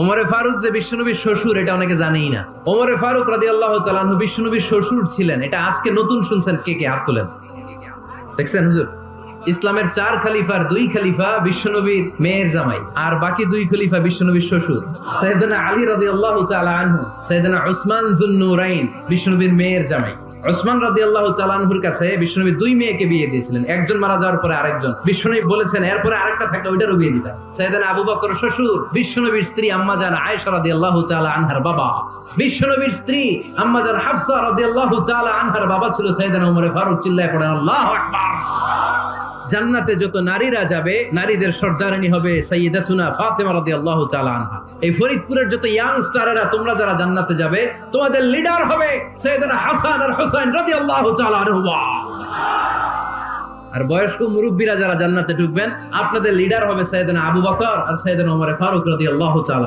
ওমরে ফারুক যে বিশ্বনবীর শ্বশুর এটা অনেকে জানেই না। ওমরে ফারুক রাদিয়াল্লাহু তাআলা আনহু বিশ্বনবীর শ্বশুর ছিলেন, এটা আজকে নতুন শুনছেন। কে কে হাত তোলেন? দেখছেন হুজুর, ইসলামের 4 খলিফার 2 খলিফা বিশ্বনবীর মেয়ের জামাই, আর বাকি 2 খলিফা বিশ্বনবীর শ্বশুর। সাইয়েদনা আলী রাদিয়াল্লাহু তাআলা আনহু, সাইয়েদনা উসমান যুন-নূরাইন বিশ্বনবীর মেয়ের জামাই। উসমান রাদিয়াল্লাহু তাআলা আনহুর কাছে বিশ্বনবী 2 মেয়েকে বিয়ে দিয়েছিলেন, একজন মারা যাওয়ার পরে আরেকজন। বিশ্বনবী বলেছেন এরপরে আরেকটা থাকলে ওইটারও বিয়ে দিবেন। সাইয়েদনা আবু বকর শ্বশুর, বিশ্বনবীর স্ত্রী আম্মা জান আয়েশা রাদিয়াল্লাহু তাআলা আনহার বাবা। বিশ্বনবীর স্ত্রী আম্মা জান হাফসা রাদিয়াল্লাহু তাআলা আনহার বাবা ছিল সাইয়েদনা ওমর ফারুক। চিল্লায়ে পড়েন আল্লাহু আকবার। জান্নাতে যত নারীরা যাবে, নারীদের সর্দারিনী হবে সাইয়্যিদাতুনা ফাতেমা রাদিয়াল্লাহু তাআলা আনহা। এই ফরিদপুরের যত ইয়াং স্টারেরা তোমরা যারা জান্নাতে যাবে, তোমাদের লিডার হবে সাইয়েদনা হাসান আর হুসাইন রাদিয়াল্লাহু তাআলা আনহুমা। আর বয়স্ক মুরব্বীরা যারা জান্নাতে ঢুকবেন, আপনাদের লিডার হবে সাইয়েদনা আবু বকর আর সাইয়েদনা ওমর ফারুক রাদিয়াল্লাহু তাআলা।